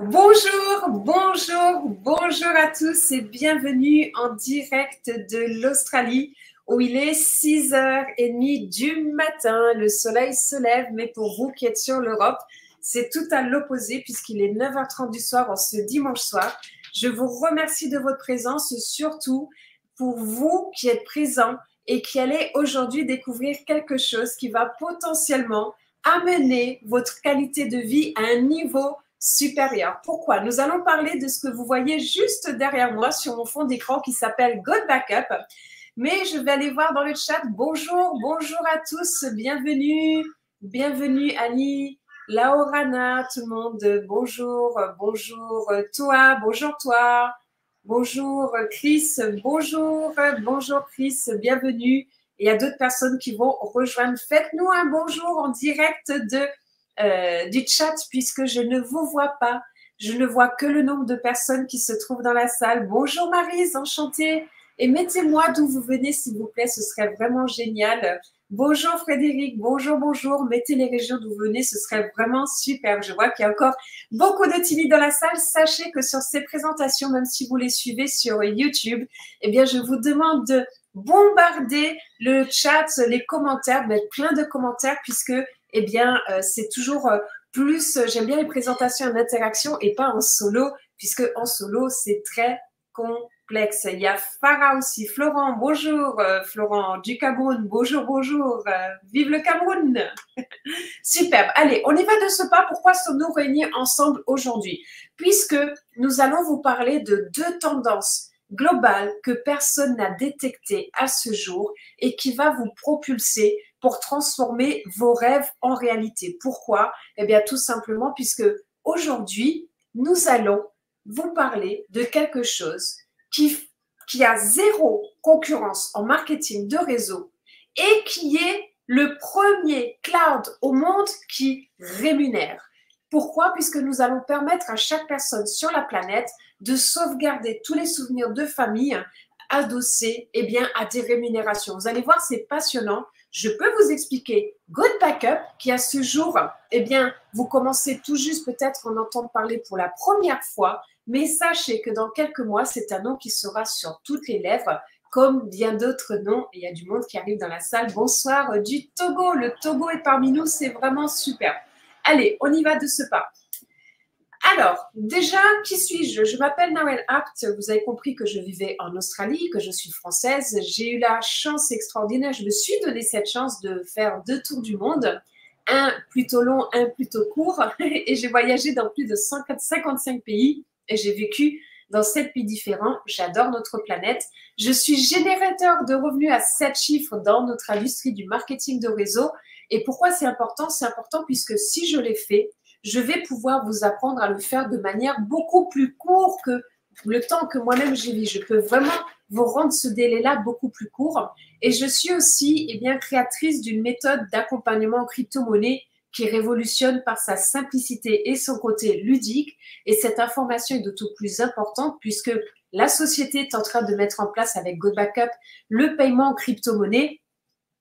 Bonjour à tous et bienvenue en direct de l'Australie où il est 6h30 du matin. Le soleil se lève, mais pour vous qui êtes sur l'Europe, c'est tout à l'opposé puisqu'il est 9h30 du soir en ce dimanche soir. Je vous remercie de votre présence, surtout pour vous qui êtes présents et qui allez aujourd'hui découvrir quelque chose qui va potentiellement amener votre qualité de vie à un niveau supérieur. Pourquoi? Nous allons parler de ce que vous voyez juste derrière moi sur mon fond d'écran qui s'appelle Good Backup. Mais je vais aller voir dans le chat. Bonjour à tous. Bienvenue Annie, Laurana, tout le monde. Bonjour toi. Bonjour Chris. Bonjour Chris. Bienvenue. Et il y a d'autres personnes qui vont rejoindre. Faites-nous un bonjour en direct du chat puisque je ne vous vois pas. Je ne vois que le nombre de personnes qui se trouvent dans la salle. Bonjour Maryse, enchantée. Et mettez-moi d'où vous venez, s'il vous plaît, ce serait vraiment génial. Bonjour Frédéric, bonjour. Mettez les régions d'où vous venez, ce serait vraiment super. Je vois qu'il y a encore beaucoup de timides dans la salle. Sachez que sur ces présentations, même si vous les suivez sur YouTube, eh bien, je vous demande de bombarder le chat, les commentaires, mettre plein de commentaires puisque eh bien, c'est toujours plus, j'aime bien les présentations en interaction et pas en solo, puisque en solo, c'est très complexe. Il y a Farah aussi, Florent, bonjour, Florent du Cameroun, bonjour, vive le Cameroun. Superbe. Allez, on y va de ce pas. Pourquoi sommes-nous réunis ensemble aujourd'hui? Puisque nous allons vous parler de deux tendances globales que personne n'a détectées à ce jour et qui va vous propulser pour transformer vos rêves en réalité. Pourquoi? Eh bien, tout simplement puisque aujourd'hui, nous allons vous parler de quelque chose qui a zéro concurrence en marketing de réseau et qui est le premier cloud au monde qui rémunère. Pourquoi? Puisque nous allons permettre à chaque personne sur la planète de sauvegarder tous les souvenirs de famille adossés eh bien, à des rémunérations. Vous allez voir, c'est passionnant. Je peux vous expliquer Good Backup qui à ce jour, eh bien, vous commencez tout juste peut-être en entendre parler pour la première fois, mais sachez que dans quelques mois, c'est un nom qui sera sur toutes les lèvres, comme bien d'autres noms. Et il y a du monde qui arrive dans la salle. Bonsoir du Togo. Le Togo est parmi nous, c'est vraiment super. Allez, on y va de ce pas. Alors, déjà, qui suis-je? Je m'appelle Nawel Apt. Vous avez compris que je vivais en Australie, que je suis française. J'ai eu la chance extraordinaire, je me suis donné cette chance de faire 2 tours du monde. Un plutôt long, un plutôt court. Et j'ai voyagé dans plus de 155 pays et j'ai vécu dans 7 pays différents. J'adore notre planète. Je suis générateur de revenus à 7 chiffres dans notre industrie du marketing de réseau. Et pourquoi c'est important? C'est important puisque si je l'ai fait, je vais pouvoir vous apprendre à le faire de manière beaucoup plus courte que le temps que moi-même j'ai vu. Je peux vraiment vous rendre ce délai-là beaucoup plus court. Et je suis aussi eh bien, créatrice d'une méthode d'accompagnement en crypto-monnaie qui révolutionne par sa simplicité et son côté ludique. Et cette information est d'autant plus importante puisque la société est en train de mettre en place avec Good Backup le paiement en crypto-monnaie.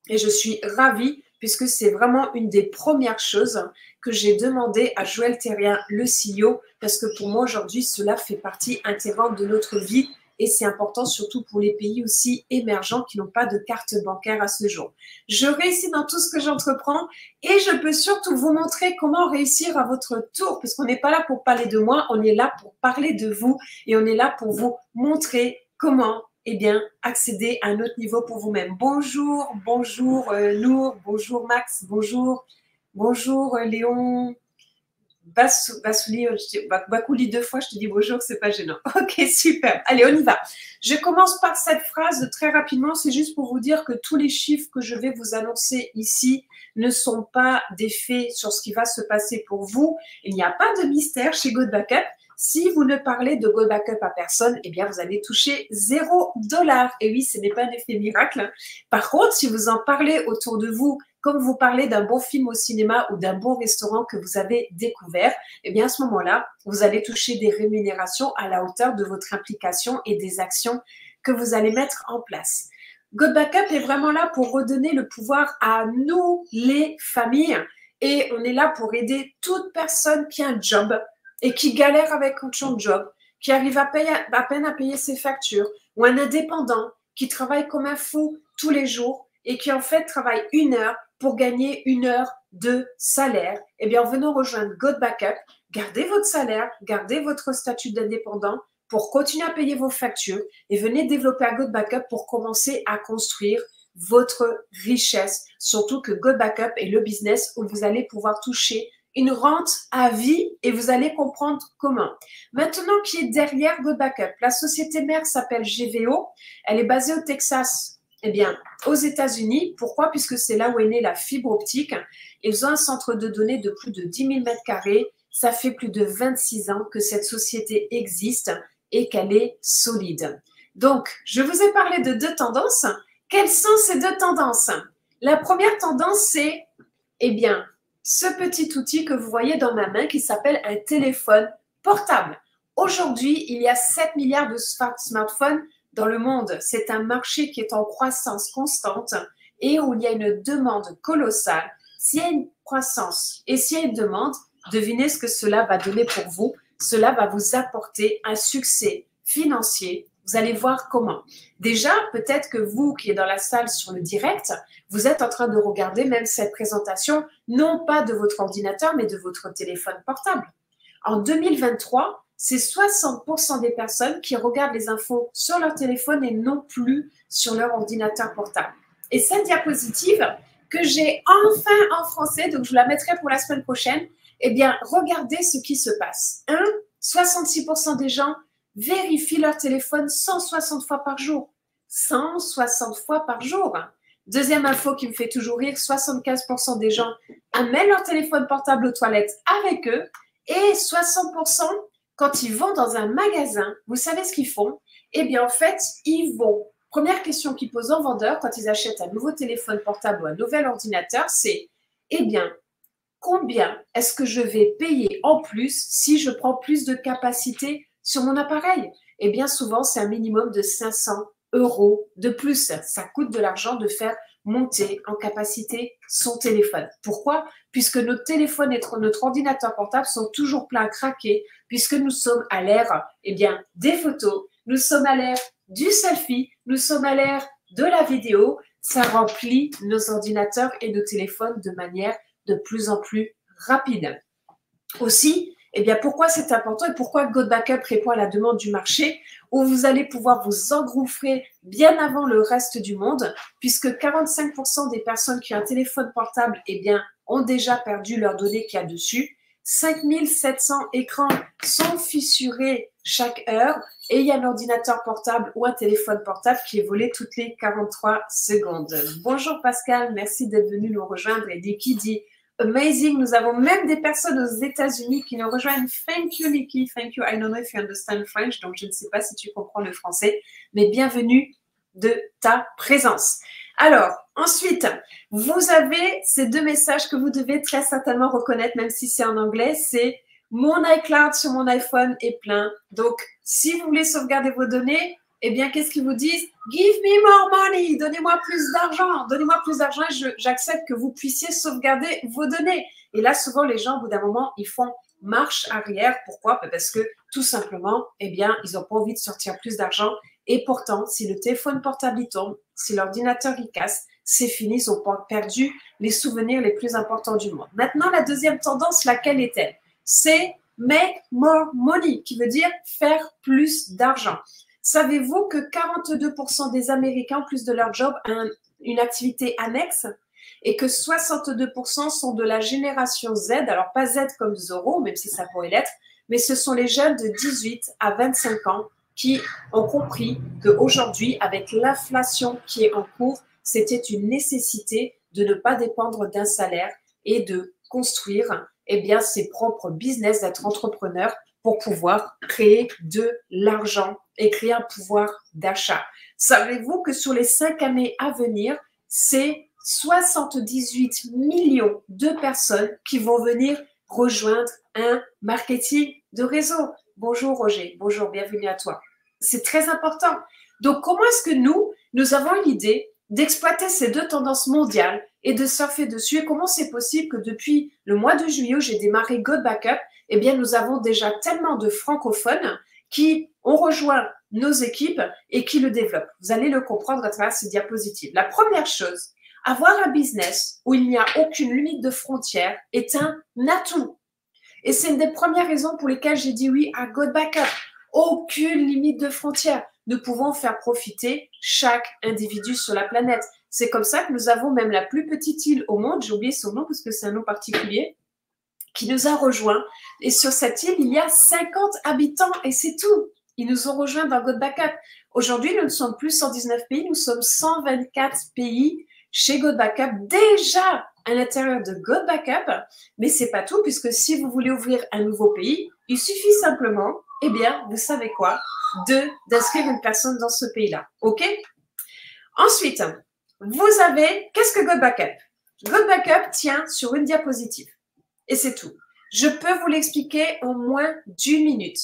Et je suis ravie puisque c'est vraiment une des premières choses que j'ai demandé à Joël Terrien, le CEO, parce que pour moi aujourd'hui, cela fait partie intégrante de notre vie et c'est important surtout pour les pays aussi émergents qui n'ont pas de carte bancaire à ce jour. Je réussis dans tout ce que j'entreprends et je peux surtout vous montrer comment réussir à votre tour, parce qu'on n'est pas là pour parler de moi, on est là pour parler de vous et on est là pour vous montrer comment eh bien, accéder à un autre niveau pour vous-même. Bonjour Nour, bonjour Max, bonjour Léon, Bakouli 2 fois, je te dis bonjour, c'est pas gênant. Ok, super. Allez, on y va. Je commence par cette phrase très rapidement. C'est juste pour vous dire que tous les chiffres que je vais vous annoncer ici ne sont pas des faits sur ce qui va se passer pour vous. Il n'y a pas de mystère chez Good Backup. Si vous ne parlez de Good Backup à personne, eh bien, vous allez toucher $0. Et oui, ce n'est pas un effet miracle. Par contre, si vous en parlez autour de vous, comme vous parlez d'un bon film au cinéma ou d'un bon restaurant que vous avez découvert, eh bien, à ce moment-là, vous allez toucher des rémunérations à la hauteur de votre implication et des actions que vous allez mettre en place. Good Backup est vraiment là pour redonner le pouvoir à nous, les familles, et on est là pour aider toute personne qui a un job et qui galère avec son job, qui arrive à peine à payer ses factures, ou un indépendant qui travaille comme un fou tous les jours et qui en fait travaille 1 heure pour gagner 1 heure de salaire, eh bien en venant rejoindre God Backup, gardez votre salaire, gardez votre statut d'indépendant pour continuer à payer vos factures et venez développer un God Backup pour commencer à construire votre richesse. Surtout que God Backup est le business où vous allez pouvoir toucher une rente à vie et vous allez comprendre comment. Maintenant, qui est derrière God Backup? La société mère s'appelle GVO. Elle est basée au Texas, eh bien, aux États-Unis. Pourquoi? Puisque c'est là où est née la fibre optique. Ils ont un centre de données de plus de 10 000 mètres carrés. Ça fait plus de 26 ans que cette société existe et qu'elle est solide. Donc, je vous ai parlé de 2 tendances. Quelles sont ces 2 tendances? La première tendance, c'est, eh bien, ce petit outil que vous voyez dans ma main qui s'appelle un téléphone portable. Aujourd'hui, il y a 7 milliards de smartphones dans le monde. C'est un marché qui est en croissance constante et où il y a une demande colossale. S'il y a une croissance et s'il y a une demande, devinez ce que cela va donner pour vous. Cela va vous apporter un succès financier. Vous allez voir comment. Déjà, peut-être que vous qui êtes dans la salle sur le direct, vous êtes en train de regarder même cette présentation, non pas de votre ordinateur, mais de votre téléphone portable. En 2023, c'est 60% des personnes qui regardent les infos sur leur téléphone et non plus sur leur ordinateur portable. Et cette diapositive que j'ai enfin en français, donc je la mettrai pour la semaine prochaine, eh bien, regardez ce qui se passe. 66% des gens vérifient leur téléphone 160 fois par jour. 160 fois par jour. Deuxième info qui me fait toujours rire, 75% des gens amènent leur téléphone portable aux toilettes avec eux et 60% quand ils vont dans un magasin, vous savez ce qu'ils font? Eh bien, en fait, ils vont. Première question qu'ils posent aux vendeurs quand ils achètent un nouveau téléphone portable ou un nouvel ordinateur, c'est, eh bien, combien est-ce que je vais payer en plus si je prends plus de capacité sur mon appareil? Et bien souvent, c'est un minimum de 500 € de plus. Ça coûte de l'argent de faire monter en capacité son téléphone. Pourquoi? Puisque notre téléphone et notre ordinateur portable sont toujours pleins à craquer, puisque nous sommes à l'ère eh bien, des photos, nous sommes à l'ère du selfie, nous sommes à l'ère de la vidéo. Ça remplit nos ordinateurs et nos téléphones de manière de plus en plus rapide. Aussi, eh bien, pourquoi c'est important et pourquoi God Backup répond à la demande du marché où vous allez pouvoir vous engouffrer bien avant le reste du monde puisque 45% des personnes qui ont un téléphone portable eh bien, ont déjà perdu leurs données qu'il y a dessus. 5700 écrans sont fissurés chaque heure et il y a un ordinateur portable ou un téléphone portable qui est volé toutes les 43 secondes. Bonjour Pascal, merci d'être venu nous rejoindre et Nikki dit amazing, nous avons même des personnes aux États-Unis qui nous rejoignent. Thank you Nikki, thank you. I don't know if you understand French, donc je ne sais pas si tu comprends le français, mais bienvenue de ta présence. Alors, ensuite, vous avez ces 2 messages que vous devez très certainement reconnaître, même si c'est en anglais, c'est mon iCloud sur mon iPhone est plein. Donc, si vous voulez sauvegarder vos données, eh bien, qu'est-ce qu'ils vous disent? Give me more money, donnez-moi plus d'argent et j'accepte que vous puissiez sauvegarder vos données. Et là, souvent, les gens, au bout d'un moment, ils font marche arrière. Pourquoi? Parce que tout simplement, eh bien, ils n'ont pas envie de sortir plus d'argent. Et pourtant, si le téléphone portable il tombe, si l'ordinateur il casse, c'est fini, ils ont perdu les souvenirs les plus importants du monde. Maintenant, la deuxième tendance, laquelle est-elle? C'est make more money, qui veut dire faire plus d'argent. Savez-vous que 42% des Américains, en plus de leur job, ont une activité annexe et que 62% sont de la génération Z, alors pas Z comme Zorro, même si ça pourrait l'être, mais ce sont les jeunes de 18 à 25 ans qui ont compris qu'aujourd'hui, avec l'inflation qui est en cours, c'était une nécessité de ne pas dépendre d'un salaire et de construire eh bien, ses propres business, d'être entrepreneur pour pouvoir créer de l'argent et créer un pouvoir d'achat. Savez-vous que sur les 5 années à venir, c'est 78 millions de personnes qui vont venir rejoindre un marketing de réseau. Bonjour Roger, bonjour, bienvenue à toi. C'est très important. Donc, comment est-ce que nous avons l'idée d'exploiter ces deux tendances mondiales et de surfer dessus. Et comment c'est possible que depuis le mois de juillet où j'ai démarré Go Backup, eh bien, nous avons déjà tellement de francophones qui ont rejoint nos équipes et qui le développent. Vous allez le comprendre à travers ces diapositives. La première chose, avoir un business où il n'y a aucune limite de frontières est un atout. Et c'est une des premières raisons pour lesquelles j'ai dit oui à Go Backup. Aucune limite de frontières. Nous pouvons faire profiter chaque individu sur la planète. C'est comme ça que nous avons même la plus petite île au monde, j'ai oublié son nom parce que c'est un nom particulier, qui nous a rejoints. Et sur cette île, il y a 50 habitants et c'est tout. Ils nous ont rejoints dans Go Backup. Aujourd'hui, nous ne sommes plus 119 pays, nous sommes 124 pays chez Go Backup, déjà à l'intérieur de Go Backup. Mais c'est pas tout, puisque si vous voulez ouvrir un nouveau pays, il suffit simplement, eh bien, vous savez quoi, d'inscrire une personne dans ce pays-là. OK? Ensuite, vous avez, qu'est-ce que Go Backup? Go Backup tient sur une diapositive. Et c'est tout. Je peux vous l'expliquer en moins d'1 minute.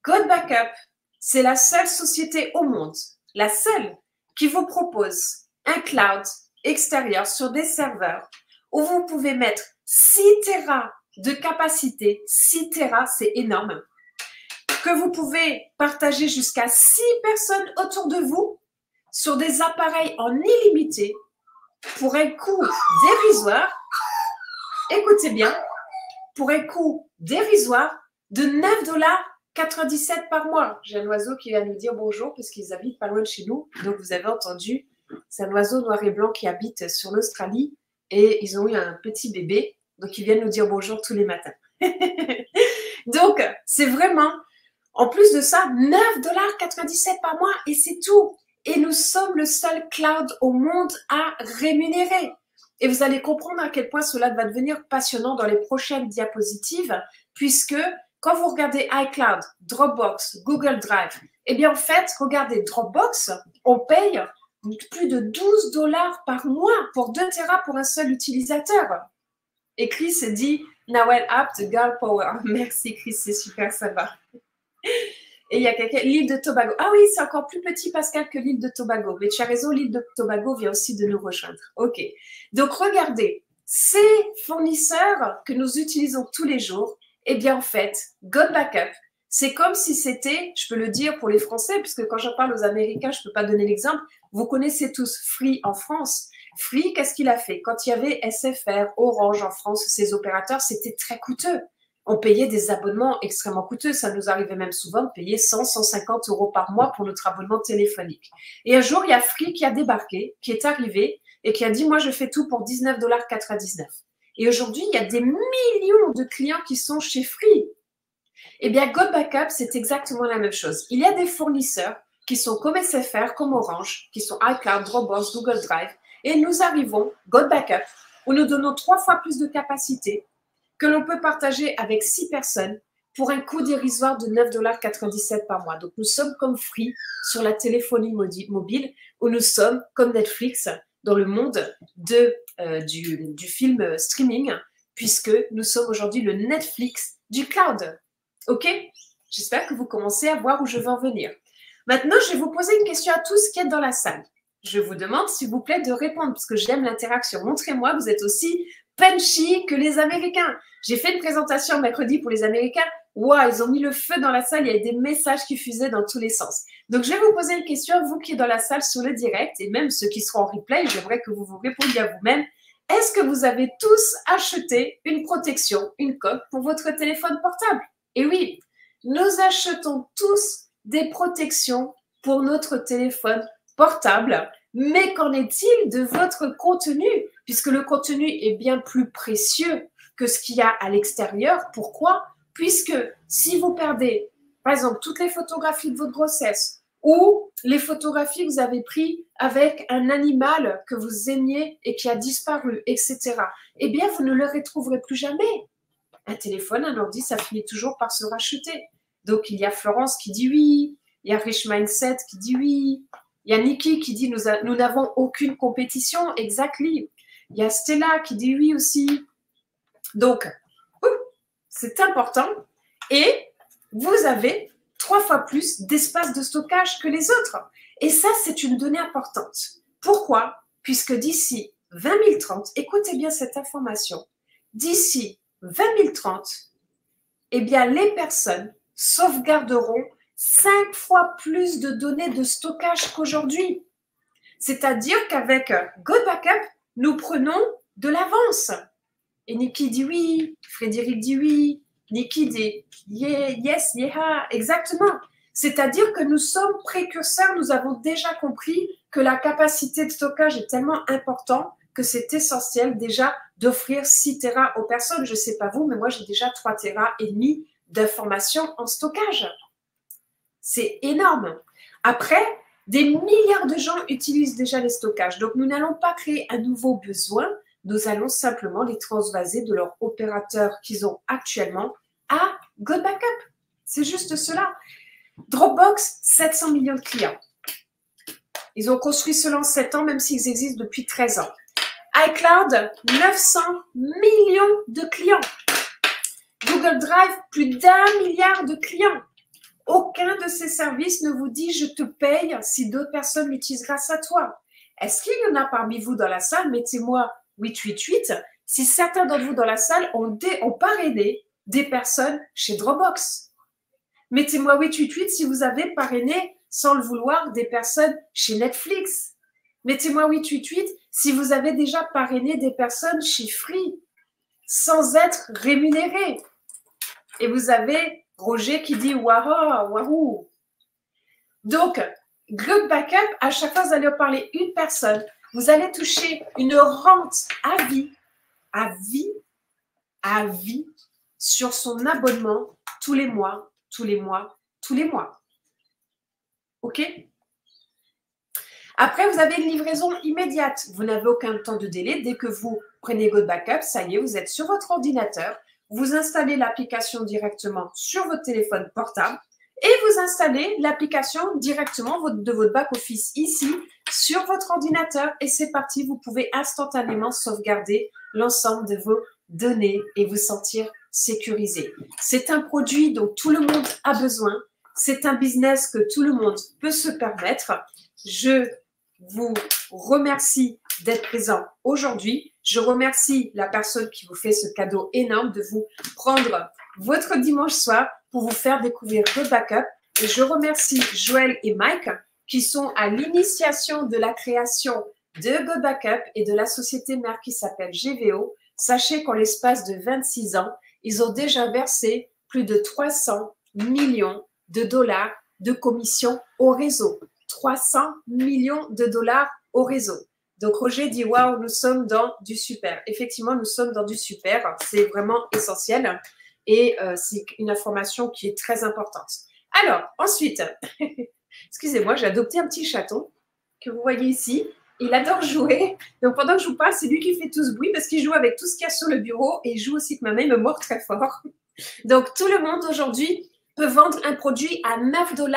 Go Backup, c'est la seule société au monde, la seule, qui vous propose un cloud extérieur sur des serveurs où vous pouvez mettre 6 Tera de capacité. 6 Tera, c'est énorme. Que vous pouvez partager jusqu'à 6 personnes autour de vous sur des appareils en illimité pour un coût dérisoire. Écoutez bien, pour un coût dérisoire de 9,97 $ par mois. J'ai un oiseau qui vient nous dire bonjour parce qu'ils habitent pas loin de chez nous. Donc, vous avez entendu, c'est un oiseau noir et blanc qui habite sur l'Australie et ils ont eu un petit bébé. Donc, ils viennent nous dire bonjour tous les matins. Donc, c'est vraiment, en plus de ça, 9,97 $ par mois et c'est tout. Et nous sommes le seul cloud au monde à rémunérer. Et vous allez comprendre à quel point cela va devenir passionnant dans les prochaines diapositives, puisque quand vous regardez iCloud, Dropbox, Google Drive, eh bien en fait, regardez Dropbox, on paye plus de 12 $ par mois pour 2 Tera pour un seul utilisateur. Et Chris dit « Nawel App de Girl Power ». Merci Chris, c'est super sympa. Et il y a quelqu'un, l'île de Tobago. Ah oui, c'est encore plus petit, Pascal, que l'île de Tobago. Mais tu as raison, l'île de Tobago vient aussi de nous rejoindre. OK. Donc, regardez, ces fournisseurs que nous utilisons tous les jours, eh bien, en fait, Go Backup, c'est comme si c'était, je peux le dire pour les Français, puisque quand je parle aux Américains, je ne peux pas donner l'exemple. Vous connaissez tous Free en France. Free, qu'est-ce qu'il a fait? Quand il y avait SFR, Orange en France, ces opérateurs, c'était très coûteux. On payait des abonnements extrêmement coûteux. Ça nous arrivait même souvent de payer 100, 150 € par mois pour notre abonnement téléphonique. Et un jour, il y a Free qui a débarqué, qui est arrivé et qui a dit « Moi, je fais tout pour 19,99 $. Et aujourd'hui, il y a des millions de clients qui sont chez Free. Eh bien, Go Backup, c'est exactement la même chose. Il y a des fournisseurs qui sont comme SFR, comme Orange, qui sont iCloud, Dropbox, Google Drive. Et nous arrivons, Go Backup, où nous donnons 3 fois plus de capacité, que l'on peut partager avec 6 personnes pour un coût dérisoire de 9,97 $ par mois. Donc, nous sommes comme Free sur la téléphonie mobile, où nous sommes comme Netflix dans le monde du film streaming, puisque nous sommes aujourd'hui le Netflix du cloud. OK? J'espère que vous commencez à voir où je veux en venir. Maintenant, je vais vous poser une question à tous qui êtes dans la salle. Je vous demande, s'il vous plaît, de répondre, parce que j'aime l'interaction. Montrez-moi, vous êtes aussi punchy que les Américains. J'ai fait une présentation mercredi pour les Américains. Waouh, ils ont mis le feu dans la salle. Il y a des messages qui fusaient dans tous les sens. Donc, je vais vous poser une question, vous qui êtes dans la salle sur le direct, et même ceux qui seront en replay, j'aimerais que vous vous répondiez à vous-même. Est-ce que vous avez tous acheté une protection, une coque pour votre téléphone portable? Et oui, nous achetons tous des protections pour notre téléphone portable. Mais qu'en est-il de votre contenu? Puisque le contenu est bien plus précieux que ce qu'il y a à l'extérieur. Pourquoi? Puisque si vous perdez, par exemple, toutes les photographies de votre grossesse ou les photographies que vous avez prises avec un animal que vous aimiez et qui a disparu, etc., eh bien, vous ne le retrouverez plus jamais. Un téléphone, un ordi, ça finit toujours par se racheter. Donc, il y a Florence qui dit oui, il y a Rich Mindset qui dit oui, il y a Nikki qui dit nous n'avons aucune compétition, exactly. Il y a Stella qui dit oui aussi. Donc, c'est important. Et vous avez 3 fois plus d'espace de stockage que les autres. Et ça, c'est une donnée importante. Pourquoi? puisque d'ici 2030, écoutez bien cette information, d'ici 2030, eh bien, les personnes sauvegarderont 5 fois plus de données de stockage qu'aujourd'hui. C'est-à-dire qu'avec GoBackup, nous prenons de l'avance. Et Niki dit oui, Frédéric dit oui, Niki dit yeah, yes, yeah, exactement. C'est-à-dire que nous sommes précurseurs, nous avons déjà compris que la capacité de stockage est tellement importante que c'est essentiel déjà d'offrir 6 Tera aux personnes. Je ne sais pas vous, mais moi j'ai déjà 3 Tera et demi d'informations en stockage. C'est énorme. Après, des milliards de gens utilisent déjà les stockages. Donc, nous n'allons pas créer un nouveau besoin. Nous allons simplement les transvaser de leur opérateur qu'ils ont actuellement à GoBackup. C'est juste cela. Dropbox, 700 millions de clients. Ils ont construit cela en 7 ans, même s'ils existent depuis 13 ans. iCloud, 900 millions de clients. Google Drive, plus d'1 milliard de clients. Aucun de ces services ne vous dit « je te paye » si d'autres personnes l'utilisent grâce à toi. Est-ce qu'il y en a parmi vous dans la salle? Mettez-moi 888 si certains d'entre vous dans la salle ont parrainé des personnes chez Dropbox. Mettez-moi 888 si vous avez parrainé, sans le vouloir, des personnes chez Netflix. Mettez-moi 888 si vous avez déjà parrainé des personnes chez Free, sans être rémunéré. Et vous avez Roger qui dit « waouh, waouh ». Donc, GoBackup, à chaque fois que vous allez parler une personne, vous allez toucher une rente à vie, à vie, à vie, sur son abonnement tous les mois, tous les mois, tous les mois. OK? Après, vous avez une livraison immédiate. Vous n'avez aucun temps de délai. Dès que vous prenez GoBackup, ça y est, vous êtes sur votre ordinateur. Vous installez l'application directement sur votre téléphone portable et vous installez l'application directement de votre back-office ici sur votre ordinateur. Et c'est parti, vous pouvez instantanément sauvegarder l'ensemble de vos données et vous sentir sécurisé. C'est un produit dont tout le monde a besoin. C'est un business que tout le monde peut se permettre. Je vous remercie d'être présent aujourd'hui. Je remercie la personne qui vous fait ce cadeau énorme de vous prendre votre dimanche soir pour vous faire découvrir GoBackup. Et je remercie Joël et Mike qui sont à l'initiation de la création de GoBackup et de la société mère qui s'appelle GVO. Sachez qu'en l'espace de 26 ans, ils ont déjà versé plus de 300 millions de dollars de commissions au réseau. 300 millions de dollars au réseau. Donc, Roger dit « Waouh, nous sommes dans du super ». Effectivement, nous sommes dans du super. C'est vraiment essentiel et c'est une information qui est très importante. Alors, ensuite, excusez-moi, j'ai adopté un petit chaton que vous voyez ici. Il adore jouer. Donc, pendant que je vous parle, c'est lui qui fait tout ce bruit parce qu'il joue avec tout ce qu'il y a sur le bureau et il joue aussi que ma main me mord très fort. Donc, tout le monde aujourd'hui peut vendre un produit à 9,97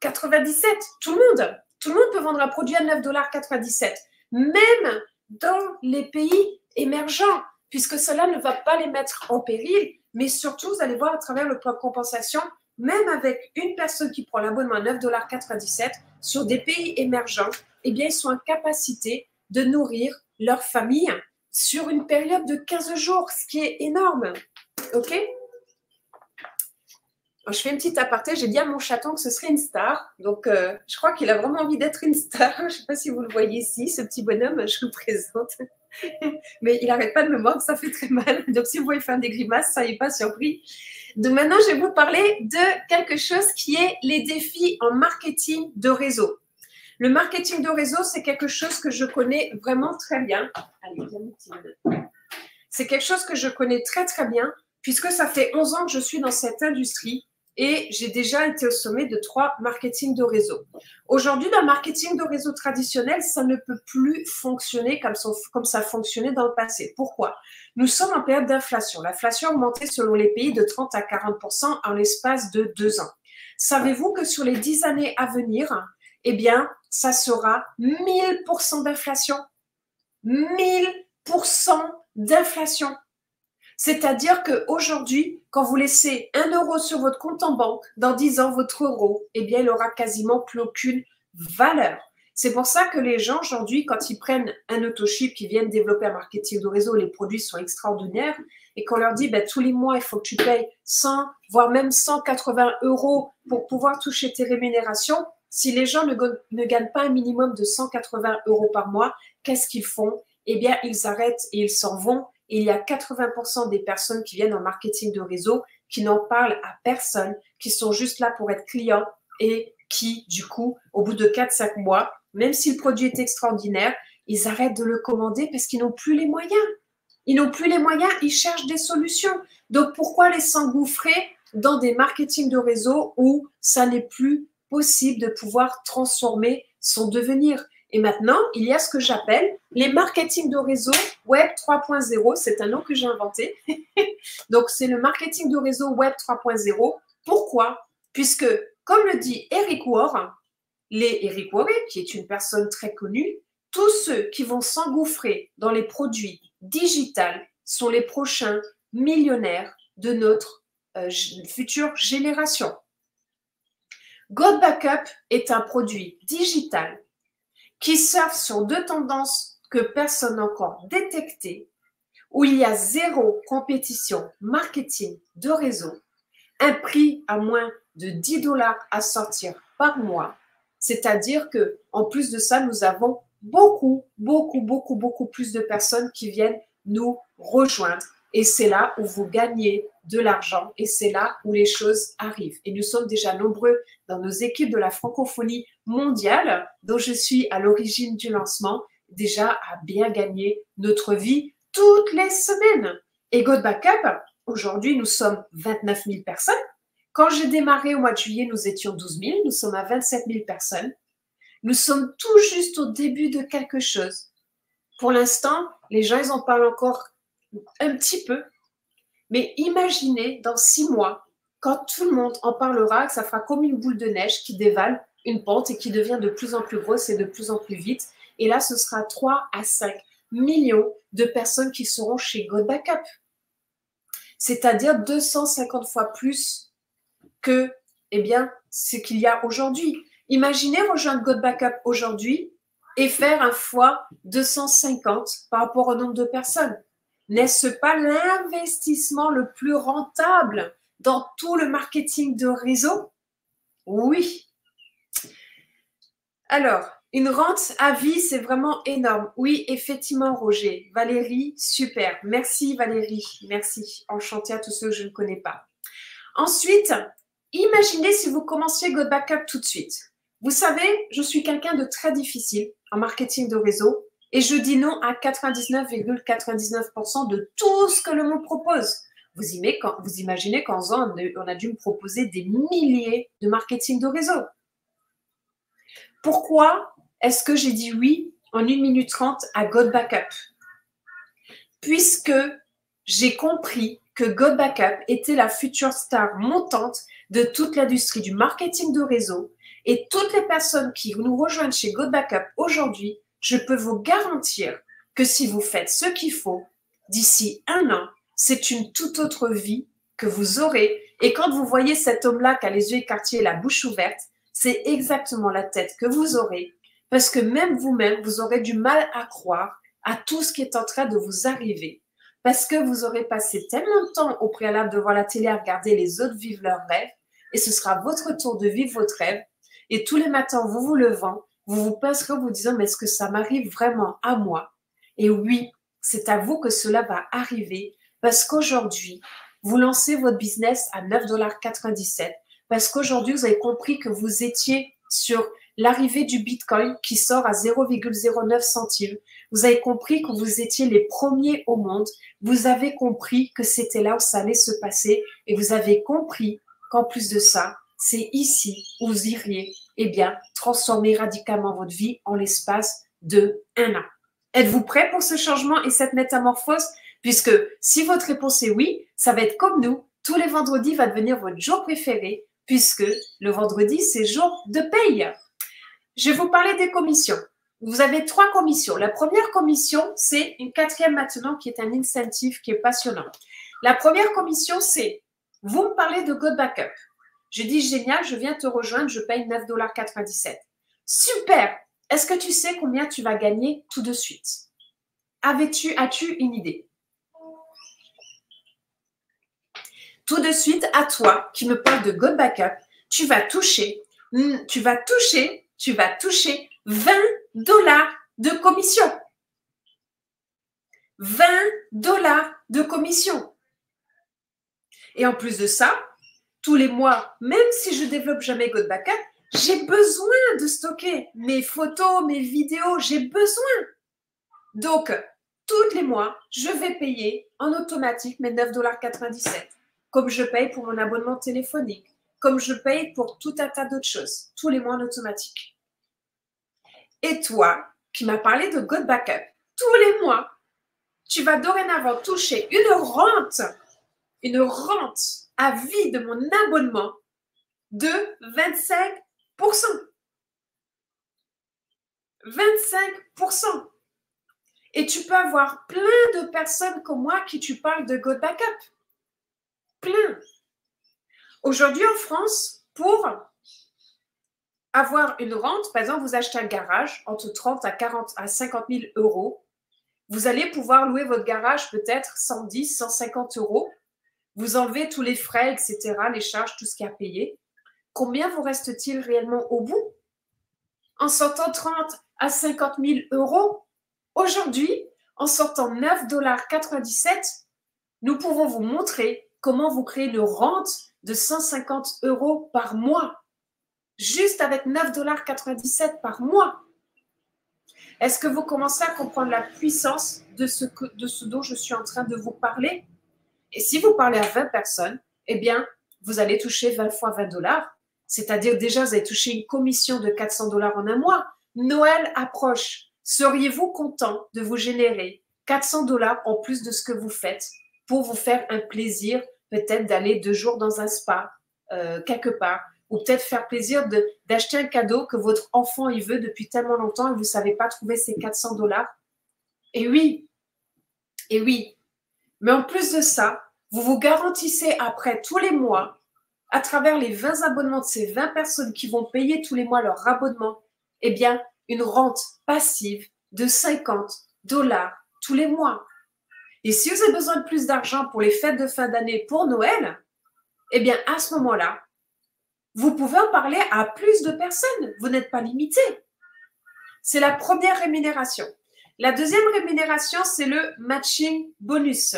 $. Tout le monde peut vendre un produit à 9,97 $. Même dans les pays émergents, puisque cela ne va pas les mettre en péril, mais surtout, vous allez voir à travers le plan de compensation, même avec une personne qui prend l'abonnement à 9,97 $ sur des pays émergents, eh bien, ils sont en capacité de nourrir leur famille sur une période de 15 jours, ce qui est énorme. OK? Alors, je fais une petite aparté, j'ai dit à mon chaton que ce serait une star. Donc, je crois qu'il a vraiment envie d'être une star. Je ne sais pas si vous le voyez ici, ce petit bonhomme, je vous le présente. Mais il n'arrête pas de me mordre, ça fait très mal. Donc, si vous voyez faire des grimaces, soyez pas surpris. Donc, maintenant, je vais vous parler de quelque chose qui est les défis en marketing de réseau. Le marketing de réseau, c'est quelque chose que je connais vraiment très bien. Allez, viens, mon petit bonhomme. C'est quelque chose que je connais très, très bien, puisque ça fait 11 ans que je suis dans cette industrie. Et j'ai déjà été au sommet de 3 marketing de réseau. Aujourd'hui, dans le marketing de réseau traditionnel, ça ne peut plus fonctionner comme ça fonctionnait dans le passé. Pourquoi? Nous sommes en période d'inflation. L'inflation a augmenté selon les pays de 30 à 40% en l'espace de 2 ans. Savez-vous que sur les 10 années à venir, eh bien, ça sera 1000% d'inflation? 1000% d'inflation. C'est-à-dire qu'aujourd'hui, quand vous laissez 1 € sur votre compte en banque, dans 10 ans, votre euro, eh bien, il n'aura quasiment plus aucune valeur. C'est pour ça que les gens aujourd'hui, quand ils prennent un autoship, qui viennent développer un marketing de réseau, les produits sont extraordinaires, et qu'on leur dit ben, tous les mois, il faut que tu payes 100, voire même 180 € pour pouvoir toucher tes rémunérations. Si les gens ne gagnent pas un minimum de 180 € par mois, qu'est-ce qu'ils font? Eh bien, ils arrêtent et ils s'en vont. Et il y a 80% des personnes qui viennent en marketing de réseau qui n'en parlent à personne, qui sont juste là pour être clients et qui, du coup, au bout de 4-5 mois, même si le produit est extraordinaire, ils arrêtent de le commander parce qu'ils n'ont plus les moyens. Ils n'ont plus les moyens, ils cherchent des solutions. Donc, pourquoi les s'engouffrer dans des marketing de réseau où ça n'est plus possible de pouvoir transformer son devenir? Et maintenant, il y a ce que j'appelle les marketing de réseau Web 3.0. C'est un nom que j'ai inventé. Donc, c'est le marketing de réseau Web 3.0. Pourquoi? Puisque, comme le dit Eric Worre, Eric Worre, qui est une personne très connue, tous ceux qui vont s'engouffrer dans les produits digitaux sont les prochains millionnaires de notre future génération. GoBackup est un produit digital qui surfe sur deux tendances que personne n'a encore détectées, où il y a zéro compétition marketing de réseau, un prix à moins de 10 $ à sortir par mois. C'est-à-dire que, en plus de ça, nous avons beaucoup plus de personnes qui viennent nous rejoindre. Et c'est là où vous gagnez de l'argent et c'est là où les choses arrivent. Et nous sommes déjà nombreux dans nos équipes de la francophonie mondiale, dont je suis à l'origine du lancement, déjà à bien gagner notre vie toutes les semaines. Et GoBackup, aujourd'hui, nous sommes 29 000 personnes. Quand j'ai démarré au mois de juillet, nous étions 12 000. Nous sommes à 27 000 personnes. Nous sommes tout juste au début de quelque chose. Pour l'instant, les gens, ils en parlent encore un petit peu. Mais imaginez dans 6 mois, quand tout le monde en parlera, que ça fera comme une boule de neige qui dévale une pente et qui devient de plus en plus grosse et de plus en plus vite. Et là, ce sera 3 à 5 millions de personnes qui seront chez GoBackup. C'est-à-dire 250 fois plus que ce qu'il y a aujourd'hui. Imaginez rejoindre GoBackup aujourd'hui et faire un fois 250 par rapport au nombre de personnes. N'est-ce pas l'investissement le plus rentable dans tout le marketing de réseau? Oui. Alors, une rente à vie, c'est vraiment énorme. Oui, effectivement, Roger. Valérie, super. Merci, Valérie. Merci. Enchantée à tous ceux que je ne connais pas. Ensuite, imaginez si vous commenciez GoBackup tout de suite. Vous savez, je suis quelqu'un de très difficile en marketing de réseau et je dis non à 99,99% de tout ce que le monde propose. Vous imaginez qu'en faisant, on a dû me proposer des milliers de marketing de réseau. Pourquoi est-ce que j'ai dit oui en 1 minute 30 à GoBackup? Puisque j'ai compris que GoBackup était la future star montante de toute l'industrie du marketing de réseau et toutes les personnes qui nous rejoignent chez GoBackup aujourd'hui, je peux vous garantir que si vous faites ce qu'il faut, d'ici 1 an, c'est une toute autre vie que vous aurez. Et quand vous voyez cet homme-là qui a les yeux écartés et la bouche ouverte, c'est exactement la tête que vous aurez parce que même vous-même, vous aurez du mal à croire à tout ce qui est en train de vous arriver. Parce que vous aurez passé tellement de temps au préalable devant la télé à regarder les autres vivre leurs rêves et ce sera votre tour de vivre votre rêve. Et tous les matins, vous vous levant, vous vous pincerez en vous disant, mais est-ce que ça m'arrive vraiment à moi? Et oui, c'est à vous que cela va arriver parce qu'aujourd'hui, vous lancez votre business à 9,97 $ parce qu'aujourd'hui, vous avez compris que vous étiez sur l'arrivée du Bitcoin qui sort à 0,09 centimes. Vous avez compris que vous étiez les premiers au monde. Vous avez compris que c'était là où ça allait se passer et vous avez compris qu'en plus de ça, c'est ici où vous iriez transformer radicalement votre vie en l'espace de 1 an. Êtes-vous prêt pour ce changement et cette métamorphose? Puisque si votre réponse est oui, ça va être comme nous. Tous les vendredis va devenir votre jour préféré puisque le vendredi, c'est jour de paye. Je vais vous parler des commissions. Vous avez 3 commissions. La première commission, c'est une 4e maintenant qui est un incentive qui est passionnant. La première commission, c'est vous me parlez de GoBackup. Je dis génial, je viens te rejoindre, je paye 9,97 $. Super! Est-ce que tu sais combien tu vas gagner tout de suite? As-tu une idée? Tout de suite, à toi qui me parle de God Backup, tu vas toucher 20 $ de commission. 20 $ de commission. Et en plus de ça, tous les mois, même si je développe jamais God Backup, j'ai besoin de stocker mes photos, mes vidéos, j'ai besoin. Donc, tous les mois, je vais payer en automatique mes 9,97 $, comme je paye pour mon abonnement téléphonique, comme je paye pour tout un tas d'autres choses, tous les mois en automatique. Et toi, qui m'as parlé de God Backup, tous les mois, tu vas dorénavant toucher une rente à vie de mon abonnement de 25%. 25%. Et tu peux avoir plein de personnes comme moi qui tu parles de God Backup. Plein. Aujourd'hui en France, pour avoir une rente, par exemple, vous achetez un garage entre 30 à 50 000 €. Vous allez pouvoir louer votre garage peut-être 110, 150 €. Vous enlevez tous les frais, etc., les charges, tout ce qu'il y a à payer. Combien vous reste-t-il réellement au bout? En sortant 30 à 50 000 €, aujourd'hui, en sortant 9,97 $, nous pouvons vous montrer comment vous créez une rente de 150 € par mois, juste avec 9,97 $ par mois. Est-ce que vous commencez à comprendre la puissance de ce dont je suis en train de vous parler? Et si vous parlez à 20 personnes, eh bien, vous allez toucher 20 fois 20 $. C'est-à-dire déjà, vous allez toucher une commission de 400 $ en un mois. Noël approche. Seriez-vous content de vous générer 400 $ en plus de ce que vous faites pour vous faire un plaisir, peut-être d'aller 2 jours dans un spa, quelque part, ou peut-être faire plaisir d'acheter un cadeau que votre enfant il veut depuis tellement longtemps et vous ne savez pas trouver ces 400 $. Et oui, mais en plus de ça, vous vous garantissez après tous les mois, à travers les 20 abonnements de ces 20 personnes qui vont payer tous les mois leur abonnement, eh bien, une rente passive de 50 $ tous les mois. Et si vous avez besoin de plus d'argent pour les fêtes de fin d'année, pour Noël, eh bien, à ce moment-là, vous pouvez en parler à plus de personnes. Vous n'êtes pas limité. C'est la première rémunération. La deuxième rémunération, c'est le matching bonus.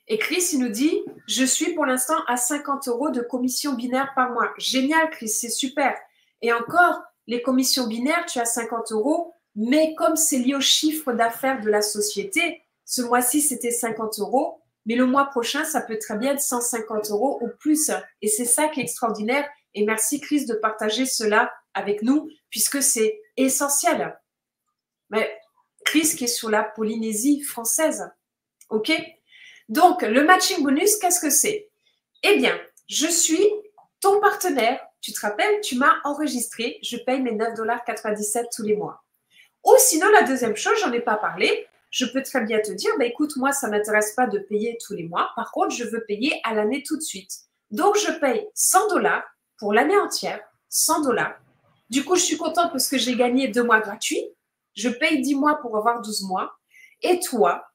Et Chris, il nous dit, je suis pour l'instant à 50 € de commission binaire par mois. Génial, Chris, c'est super. Et encore, les commissions binaires, tu as 50 €, mais comme c'est lié au chiffre d'affaires de la société, ce mois-ci, c'était 50 €, mais le mois prochain, ça peut très bien être 150 € ou plus. Et c'est ça qui est extraordinaire. Et merci, Chris, de partager cela avec nous, puisque c'est essentiel. Mais Chris qui est sur la Polynésie française. OK? Donc, le matching bonus, qu'est-ce que c'est? Eh bien, je suis ton partenaire. Tu te rappelles, tu m'as enregistré. Je paye mes 9,97 $ tous les mois. Ou sinon, la deuxième chose, j'en ai pas parlé. Je peux très bien te dire, bah, écoute, moi, ça ne m'intéresse pas de payer tous les mois. Par contre, je veux payer à l'année tout de suite. Donc, je paye 100 $ pour l'année entière. 100 $. Du coup, je suis contente parce que j'ai gagné 2 mois gratuits. Je paye 10 mois pour avoir 12 mois. Et toi,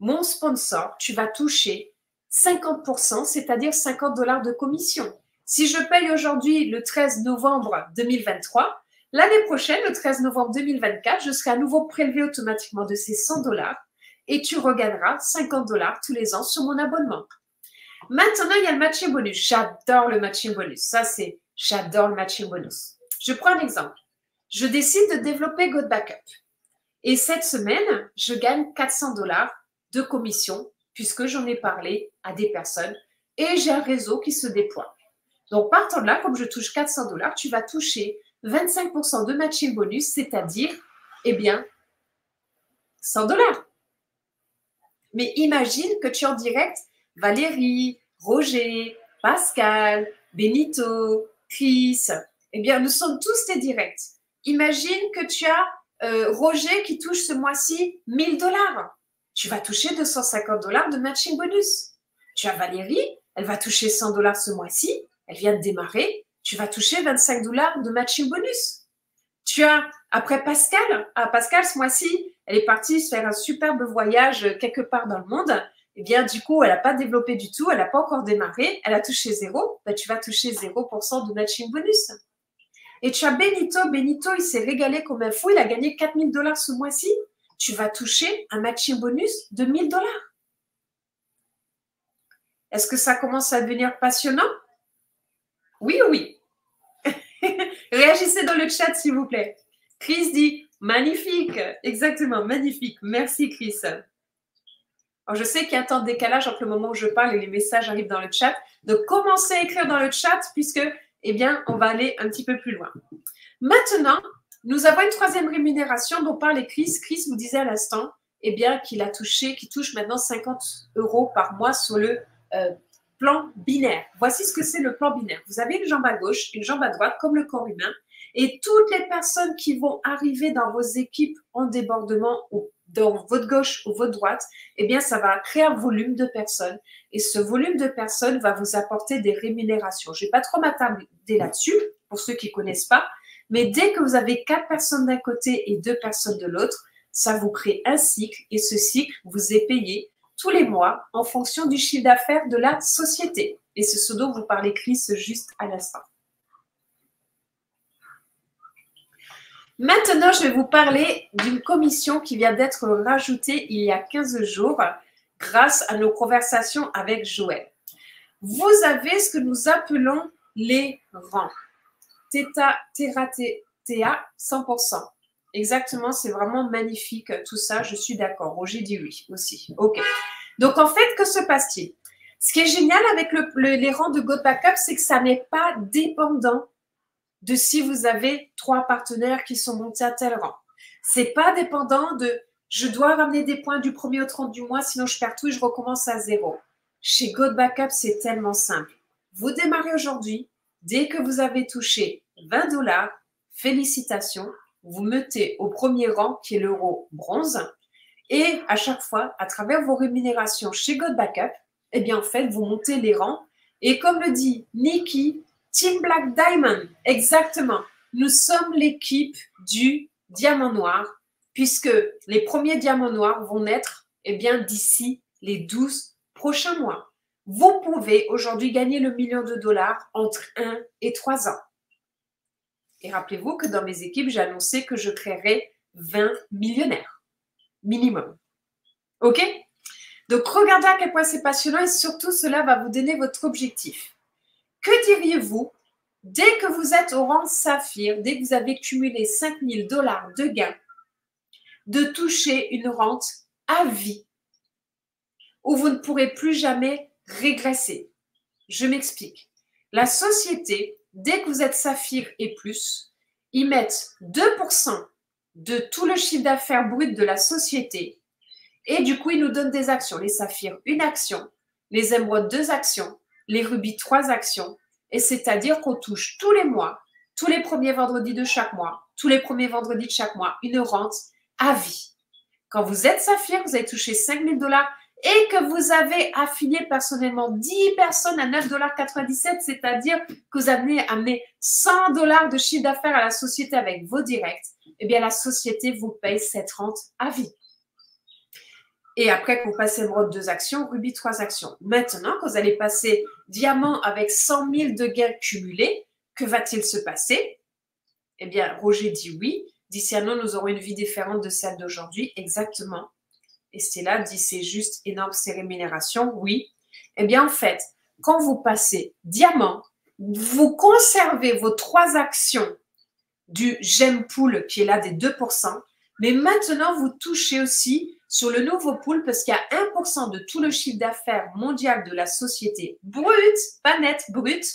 mon sponsor, tu vas toucher 50%, c'est-à-dire 50 $ de commission. Si je paye aujourd'hui le 13 novembre 2023, l'année prochaine, le 13 novembre 2024, je serai à nouveau prélevé automatiquement de ces 100 $ et tu regagneras 50 $ tous les ans sur mon abonnement. Maintenant, il y a le matching bonus. J'adore le matching bonus. J'adore le matching bonus. Je prends un exemple. Je décide de développer God Backup. Et cette semaine, je gagne 400 $ de commission puisque j'en ai parlé à des personnes et j'ai un réseau qui se déploie. Donc, partant de là, comme je touche 400 $, tu vas toucher 25% de matching bonus, c'est-à-dire, eh bien, 100 $. Mais imagine que tu es en direct Valérie, Roger, Pascal, Benito, Chris. Eh bien, nous sommes tous tes directs. Imagine que tu as Roger qui touche ce mois-ci 1 000 $. Tu vas toucher 250 $ de matching bonus. Tu as Valérie, elle va toucher 100 $ ce mois-ci. Elle vient de démarrer. Tu vas toucher 25 $ de matching bonus. Tu as, après Pascal, Pascal, ce mois-ci, elle est partie se faire un superbe voyage quelque part dans le monde. Eh bien, du coup, elle n'a pas développé du tout, elle n'a pas encore démarré, elle a touché zéro. Ben, tu vas toucher 0% de matching bonus. Et tu as Benito. Benito, il s'est régalé comme un fou, il a gagné 4000 $ ce mois-ci. Tu vas toucher un matching bonus de 1000 $. Est-ce que ça commence à devenir passionnant? Oui ou oui? Réagissez dans le chat, s'il vous plaît. Chris dit magnifique. Exactement, magnifique. Merci, Chris. Alors, je sais qu'il y a un temps de décalage entre le moment où je parle et les messages arrivent dans le chat. Donc, commencez à écrire dans le chat puisque, eh bien, on va aller un petit peu plus loin. Maintenant, nous avons une troisième rémunération dont parlait Chris. Chris vous disait à l'instant, eh bien, qu'il touche maintenant 50 € par mois sur le plan binaire. Voici ce que c'est le plan binaire. Vous avez une jambe à gauche, une jambe à droite, comme le corps humain. Et toutes les personnes qui vont arriver dans vos équipes en débordement ou dans votre gauche ou votre droite, eh bien, ça va créer un volume de personnes. Et ce volume de personnes va vous apporter des rémunérations. Je ne vais pas trop m'attarder là-dessus, pour ceux qui ne connaissent pas. Mais dès que vous avez 4 personnes d'un côté et 2 personnes de l'autre, ça vous crée un cycle. Et ce cycle vous est payé tous les mois en fonction du chiffre d'affaires de la société. Et c'est ce dont vous parlez, Chris, juste à l'instant. Maintenant, je vais vous parler d'une commission qui vient d'être rajoutée il y a 15 jours grâce à nos conversations avec Joël. Vous avez ce que nous appelons les rangs. Theta, 100%. Exactement, c'est vraiment magnifique tout ça, je suis d'accord. Roger dit oui aussi. Ok. Donc en fait, que se passe-t-il? Ce qui est génial avec les rangs de Go Backup, c'est que ça n'est pas dépendant de si vous avez 3 partenaires qui sont montés à tel rang. C'est pas dépendant de je dois ramener des points du 1er au 30 du mois, sinon je perds tout et je recommence à zéro. Chez Go Backup, c'est tellement simple. Vous démarrez aujourd'hui, dès que vous avez touché 20 $, félicitations, vous mettez au premier rang qui est l'euro bronze et à chaque fois, à travers vos rémunérations chez Go Backup, eh bien en fait, vous montez les rangs et comme le dit Nikki, Team Black Diamond, exactement. Nous sommes l'équipe du diamant noir puisque les premiers diamants noirs vont naître eh bien, d'ici les 12 prochains mois. Vous pouvez aujourd'hui gagner le $1 million entre 1 et 3 ans. Et rappelez-vous que dans mes équipes, j'ai annoncé que je créerais 20 millionnaires minimum. OK? Donc, regardez à quel point c'est passionnant et surtout, cela va vous donner votre objectif. Que diriez-vous dès que vous êtes au rang saphir, dès que vous avez cumulé 5 000 $ de gains, de toucher une rente à vie où vous ne pourrez plus jamais régresser? Je m'explique. La société, dès que vous êtes saphir et plus, ils mettent 2% de tout le chiffre d'affaires brut de la société et du coup, ils nous donnent des actions. Les saphirs, une action, les émeraudes, 2 actions, les rubis, 3 actions. Et c'est-à-dire qu'on touche tous les mois, tous les premiers vendredis de chaque mois, tous les premiers vendredis de chaque mois, une rente à vie. Quand vous êtes saphir, vous avez touché 5 000 $ et que vous avez affilié personnellement 10 personnes à 9,97 $, c'est-à-dire que vous avez amené 100 $ de chiffre d'affaires à la société avec vos directs, eh bien la société vous paye cette rente à vie. Et après que vous passez émeraude 2 actions, rubis 3 actions. Maintenant, quand vous allez passer diamant avec 100 000 de gains cumulés, que va-t-il se passer? Eh bien, Roger dit oui. D'ici un an, nous aurons une vie différente de celle d'aujourd'hui. Exactement. Et Stella dit c'est juste énorme ces rémunérations. Oui. Eh bien, en fait, quand vous passez diamant, vous conservez vos 3 actions du Gem Pool qui est là des 2%. Mais maintenant, vous touchez aussi sur le nouveau pool parce qu'il y a 1% de tout le chiffre d'affaires mondial de la société brute, pas net, brute,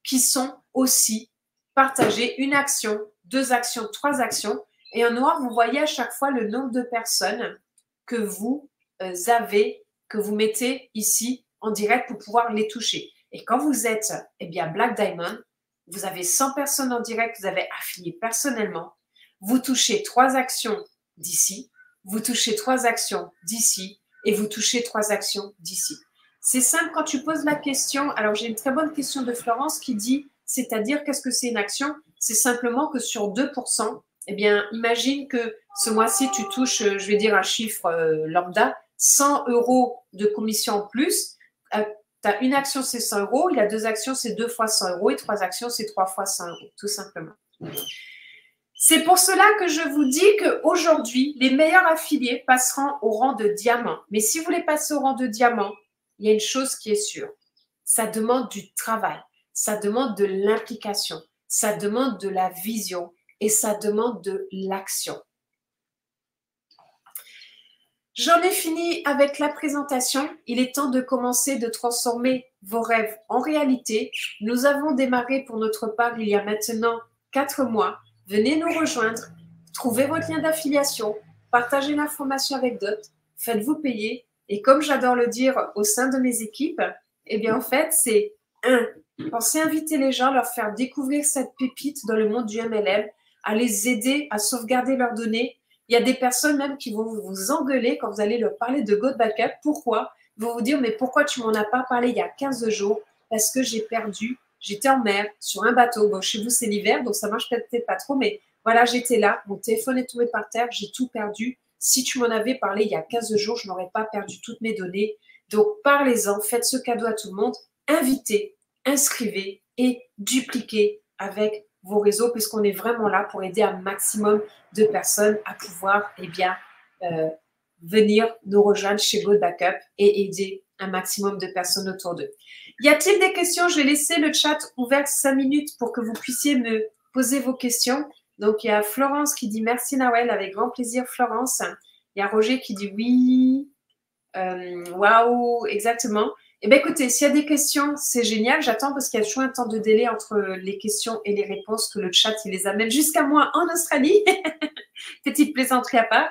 qui sont aussi partagés. Une action, 2 actions, 3 actions. Et en noir, vous voyez à chaque fois le nombre de personnes que vous avez, que vous mettez ici en direct pour pouvoir les toucher. Et quand vous êtes eh bien, Black Diamond, vous avez 100 personnes en direct, vous avez affilié personnellement. Vous touchez 3 actions d'ici, vous touchez 3 actions d'ici et vous touchez 3 actions d'ici. C'est simple quand tu poses la question. Alors, j'ai une très bonne question de Florence qui dit, c'est-à-dire qu'est-ce que c'est une action? C'est simplement que sur 2%, eh bien, imagine que ce mois-ci, tu touches, je vais dire un chiffre lambda, 100 € de commission en plus. Tu as une action, c'est 100 €. Il y a 2 actions, c'est 2 fois 100 € et 3 actions, c'est 3 fois 100 €, tout simplement. C'est pour cela que je vous dis qu'aujourd'hui, les meilleurs affiliés passeront au rang de diamant. Mais si vous voulez passer au rang de diamant, il y a une chose qui est sûre. Ça demande du travail, ça demande de l'implication, ça demande de la vision et ça demande de l'action. J'en ai fini avec la présentation. Il est temps de commencer de transformer vos rêves en réalité. Nous avons démarré pour notre part il y a maintenant 4 mois. Venez nous rejoindre, trouvez votre lien d'affiliation, partagez l'information avec d'autres, faites-vous payer. Et comme j'adore le dire au sein de mes équipes, eh bien en fait, c'est pensez à inviter les gens, leur faire découvrir cette pépite dans le monde du MLM, à les aider à sauvegarder leurs données. Il y a des personnes même qui vont vous engueuler quand vous allez leur parler de Go Backup. Pourquoi? Ils vont vous dire, mais pourquoi tu m'en as pas parlé il y a 15 jours? Parce que j'ai perdu, j'étais en mer, sur un bateau. Bon, chez vous, c'est l'hiver, donc ça marche peut-être pas trop, mais voilà, j'étais là, mon téléphone est tombé par terre, j'ai tout perdu. Si tu m'en avais parlé il y a 15 jours, je n'aurais pas perdu toutes mes données. Donc, parlez-en, faites ce cadeau à tout le monde, invitez, inscrivez et dupliquez avec vos réseaux, puisqu'on est vraiment là pour aider un maximum de personnes à pouvoir venir nous rejoindre chez Go Backup et aider un maximum de personnes autour d'eux. Y a-t-il des questions? Je vais laisser le chat ouvert 5 minutes pour que vous puissiez me poser vos questions. Donc, il y a Florence qui dit « Merci Nawel », avec grand plaisir Florence. Il y a Roger qui dit « Oui ». Waouh, exactement. Eh bien, écoutez, s'il y a des questions, c'est génial. J'attends parce qu'il y a toujours un temps de délai entre les questions et les réponses que le chat il les amène jusqu'à moi en Australie. Petite plaisanterie à part.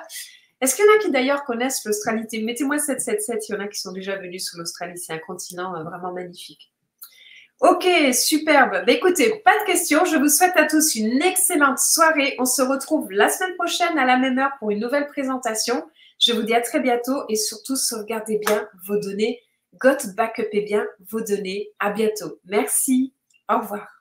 Est-ce qu'il y en a qui d'ailleurs connaissent l'Australie? Mettez-moi 777, il y en a qui sont déjà venus sur l'Australie. C'est un continent vraiment magnifique. Ok, superbe. Ben, écoutez, pas de questions. Je vous souhaite à tous une excellente soirée. On se retrouve la semaine prochaine à la même heure pour une nouvelle présentation. Je vous dis à très bientôt et surtout, sauvegardez bien vos données. Go Backup bien vos données. À bientôt. Merci. Au revoir.